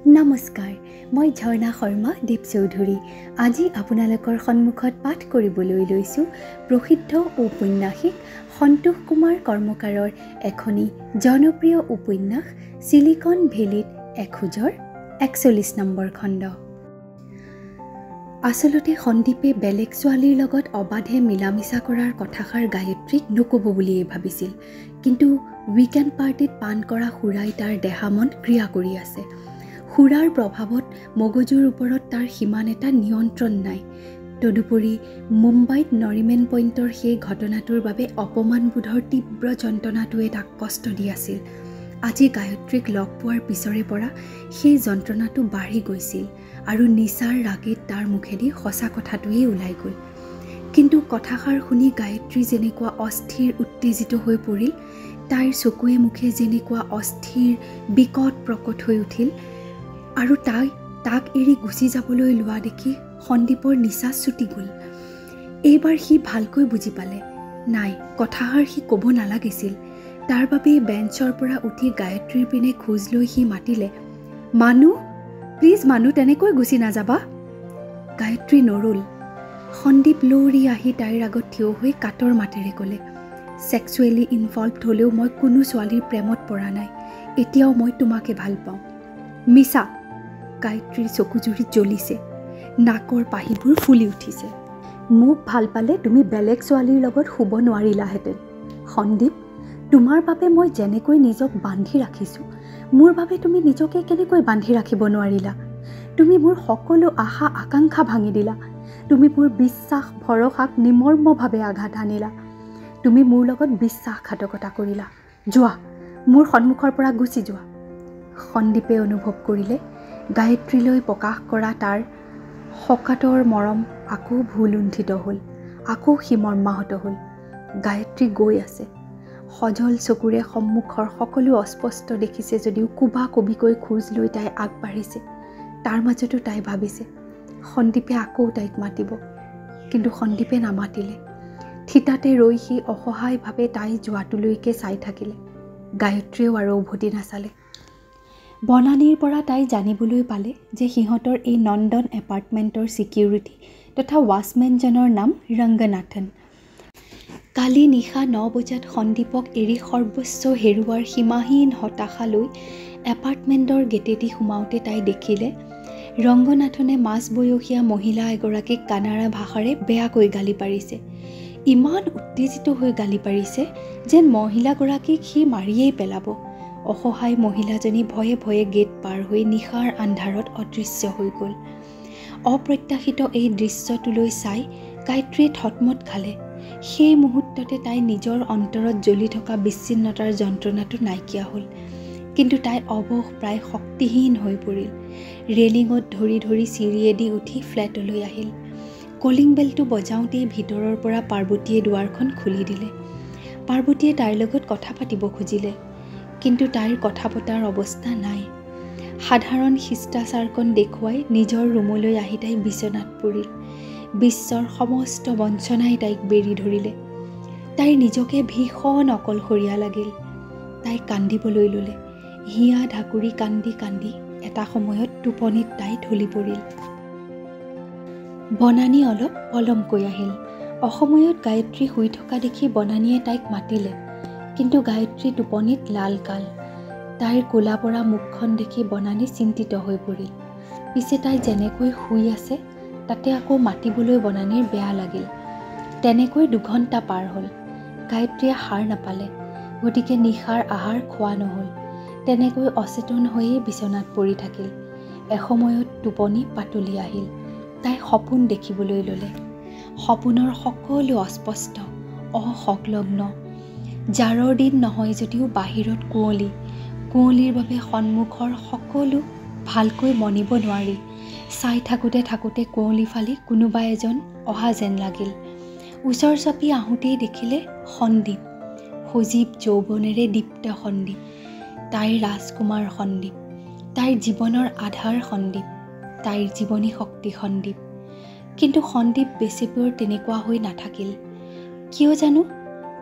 নমস্কাৰ, মই ঝৰ্ণা শৰ্মা দীপ চৌধুৰী। আজি আপোনালোকৰ সন্মুখত পাঠ কৰিবলৈ লৈছোঁ প্ৰসিদ্ধ ঔপন্যাসিক সন্তোষ কুমাৰ কৰ্মকাৰৰ এখনি জনপ্ৰিয় উপন্যাস চিলিকন ভেলীত এখোজৰ 41 নম্বৰ খণ্ড। আচলতে সন্দীপে বেলেগ ছোৱালীৰ লগত অবাধে মিলামিছা কৰাৰ কথাষাৰ গায়ত্ৰীক নক'ব বুলিয়েই ভাবিছিল, কিন্তু উইকেণ্ড পাৰ্টিত পান কৰা সুৰাই তাৰ দেহামন ক্ৰিয়া কৰি আছে। সুৰাৰ প্ৰভাৱত মগজুৰ ওপৰত তাৰ সিমান এটা নিয়ন্ত্ৰণ নাই। তদুপৰি মুম্বাইত নৰিমেন পইণ্টৰ সেই ঘটনাটোৰ বাবে অপমানবোধৰ তীব্ৰ যন্ত্ৰণাটোৱে তাক কষ্ট দি আছিল। আজি গায়ত্ৰীক লগ পোৱাৰ পিছৰে পৰা সেই যন্ত্ৰণাটো বাঢ়ি গৈছিল আৰু নিচাৰ ৰাগীত তাৰ মুখেদি সঁচা কথাটোৱেই ওলাই গ'ল। কিন্তু কথাষাৰ শুনি গায়ত্ৰী যেনেকুৱা অস্থিৰ উত্তেজিত হৈ পৰিল, তাইৰ চকুৱে মুখে যেনেকুৱা অস্থিৰ বিকট প্ৰকট হৈ উঠিল আৰু তাক এৰি গুচি যাবলৈ লোৱা দেখি সন্দীপৰ নিচাহ ছুটি গ'ল। এইবাৰ সি ভালকৈ বুজি পালে, নাই, কথাষাৰ সি ক'ব নালাগিছিল। তাৰ বাবেই বেঞ্চৰ পৰা উঠি গায়ত্ৰীৰ পিনে খোজ লৈ সি মাতিলে, মানুহ, প্লিজ মানুহ, তেনেকৈ গুচি নাযাবা। গায়ত্ৰী নৰল। সন্দীপ লৌৰি আহি তাইৰ আগত থিয় হৈ কাতৰ মাতেৰে ক'লে, ছেক্সুৱেলি ইনভলভড হ'লেও মই কোনো ছোৱালীৰ প্ৰেমত পৰা নাই। এতিয়াও মই তোমাকে ভাল পাওঁ। মিছা। গায়ত্ৰীৰ চকুজুৰি জ্বলিছে, নাকৰ পাহিবোৰ ফুলি উঠিছে। মোক ভাল পালে তুমি বেলেগ ছোৱালীৰ লগত শুব নোৱাৰিলাহেঁতেন। সন্দীপ, তোমাৰ বাবে মই যেনেকৈ নিজক বান্ধি ৰাখিছোঁ, মোৰ বাবে তুমি নিজকে কেনেকৈ বান্ধি ৰাখিব নোৱাৰিলা? তুমি মোৰ সকলো আশা আকাংক্ষা ভাঙি দিলা। তুমি মোৰ বিশ্বাস ভৰসাক নিমৰ্মভাৱে আঘাত আনিলা। তুমি মোৰ লগত বিশ্বাসঘাতকতা কৰিলা। যোৱা, মোৰ সন্মুখৰ পৰা গুচি যোৱা। সন্দীপে অনুভৱ কৰিলে গায়ত্ৰীলৈ প্ৰকাশ কৰা তাৰ শকাতৰ মৰম আকৌ ভুলুণ্ঠিত হ'ল, আকৌ সি মৰ্মাহত হ'ল। গায়ত্ৰী গৈ আছে। সজল চকুৰে সন্মুখৰ সকলো অস্পষ্ট দেখিছে যদিও কোবা কবিকৈ খোজ লৈ তাই আগবাঢ়িছে। তাৰ মাজতো তাই ভাবিছে সন্দীপে আকৌ তাইক মাতিব, কিন্তু সন্দীপে নামাতিলে। থিতাতে ৰৈ সি অসহায়ভাৱে তাই যোৱাটোলৈকে চাই থাকিলে। গায়ত্ৰীয়েও আৰু উভতি নাচালে। বনানীৰ পৰা তাই জানিবলৈ পালে যে সিহঁতৰ এই নন্দন এপাৰ্টমেণ্টৰ ছিকিউৰিটি তথা ৱাচমেনজনৰ নাম ৰংগনাথন। কালি নিশা 9 বজাত সন্দীপক এৰি সৰ্বস্ব হেৰুৱাৰ সীমাহীন হতাশা লৈ এপাৰ্টমেণ্টৰ গেটেদি সোমাওঁতে তাই দেখিলে ৰংগনাথনে মাজবয়সীয়া মহিলা এগৰাকীক কানাড়া ভাষাৰে বেয়াকৈ গালি পাৰিছে। ইমান উত্তেজিত হৈ গালি পাৰিছে যেন মহিলাগৰাকীক সি মাৰিয়েই পেলাব। অসহায় মহিলাজনী ভয়ে ভয়ে গেট পাৰ হৈ নিশাৰ আন্ধাৰত অদৃশ্য হৈ গ'ল। অপ্ৰত্যাশিত এই দৃশ্যটোলৈ চাই গায়ত্ৰীয়ে থতমত খালে। সেই মুহূৰ্ততে তাই নিজৰ অন্তৰত জ্বলি থকা বিচ্ছিন্নতাৰ যন্ত্ৰণাটো নাইকিয়া হ'ল। কিন্তু তাই অৱশ প্ৰায় শক্তিহীন হৈ পৰিল। ৰেলিঙত ধৰি ধৰি চিৰিয়েদি উঠি ফ্লেটলৈ আহিল। কলিং বেলটো বজাওঁতেই ভিতৰৰ পৰা পাৰ্বতীয়ে দুৱাৰখন খুলি দিলে। পাৰ্বতীয়ে তাইৰ লগত কথা পাতিব খুজিলে, কিন্তু তাইৰ কথা পতাৰ অৱস্থা নাই। সাধাৰণ শিষ্টাচাৰকণ দেখুৱাই নিজৰ ৰুমলৈ আহি তাই বিচনাত পৰিল। বিশ্বৰ সমস্ত বঞ্চনাই তাইক বেৰি ধৰিলে। তাইৰ নিজকে ভীষণ অকলশৰীয়া লাগিল। তাই কান্দিবলৈ ল'লে। হিয়া ঢাকুৰি কান্দি কান্দি এটা সময়ত টোপনিত তাই ঢলি পৰিল। বনানী অলপ পলমকৈ আহিল। অসময়ত গায়ত্ৰী শুই থকা দেখি বনানীয়ে তাইক মাতিলে, কিন্তু গায়ত্ৰী টোপনিত লালকাল। তাইৰ ক'লা পৰা মুখখন দেখি বনানী চিন্তিত হৈ পৰিল। পিছে তাই যেনেকৈ শুই আছে তাতে আকৌ মাতিবলৈ বনানীৰ বেয়া লাগিল। তেনেকৈ 2 ঘণ্টা পাৰ হ'ল। গায়ত্ৰীয়ে সাৰ নাপালে, গতিকে নিশাৰ আহাৰ খোৱা নহ'ল। তেনেকৈ অচেতন হৈয়ে বিচনাত পৰি থাকিল। এসময়ত টোপনি পাতলি আহিল। তাই সপোন দেখিবলৈ ল'লে। সপোনৰ সকলো অস্পষ্ট, অসংলগ্ন। জাৰৰ দিন নহয় যদিও বাহিৰত কুঁৱলীৰ বাবে সন্মুখৰ সকলো ভালকৈ মনিব নোৱাৰি। চাই থাকোঁতে থাকোঁতে কুঁৱলী ফালি কোনোবা এজন অহা যেন লাগিল। ওচৰ চাপি আহোঁতেই দেখিলে সন্দীপ, সজীৱ যৌৱনেৰে দীপ্ত সন্দীপ, তাইৰ ৰাজকুমাৰ সন্দীপ, তাইৰ জীৱনৰ আধাৰ সন্দীপ, তাইৰ জীৱনী শক্তি সন্দীপ। কিন্তু সন্দীপ বেছিকৈ তেনেকুৱা হৈ নাথাকিল। কিয় জানো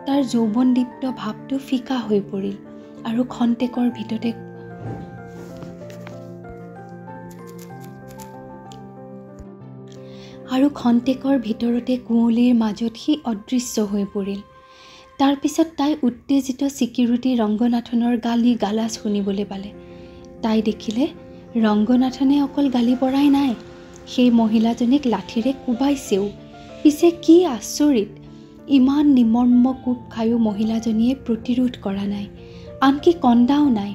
তাৰ যৌৱনদীপ্ত ভাৱটো ফিকা হৈ পৰিল আৰু খন্তেকৰ ভিতৰতে আৰু খন্তেকৰ ভিতৰতে কুঁৱলীৰ মাজত সি অদৃশ্য হৈ পৰিল। তাৰপিছত তাই উত্তেজিত চিকিউৰিটি ৰংগনাথনৰ গালি গালাজ শুনিবলৈ পালে। তাই দেখিলে ৰংগনাথনে অকল গালি পৰাই নাই, সেই মহিলাজনীক লাঠিৰে কোবাইছেও। পিছে কি আচৰিত, ইমান নিমৰ্ম কোব খায়ো মহিলাজনীয়ে প্ৰতিৰোধ কৰা নাই, আনকি কন্দাও নাই।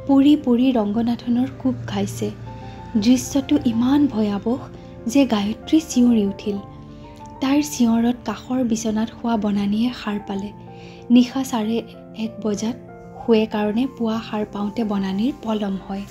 পৰি পৰি ৰংগনাথনৰ কোব খাইছে। দৃশ্যটো ইমান ভয়াৱহ যে গায়ত্ৰী চিঞৰি উঠিল। তাইৰ চিঞৰত কাষৰ বিচনাত শোৱা বনানীয়ে সাৰ পালে। নিশা 1:30 বজাত শুৱে কাৰণে পুৱা সাৰ পাওঁতে বনানীৰ পলম হয়।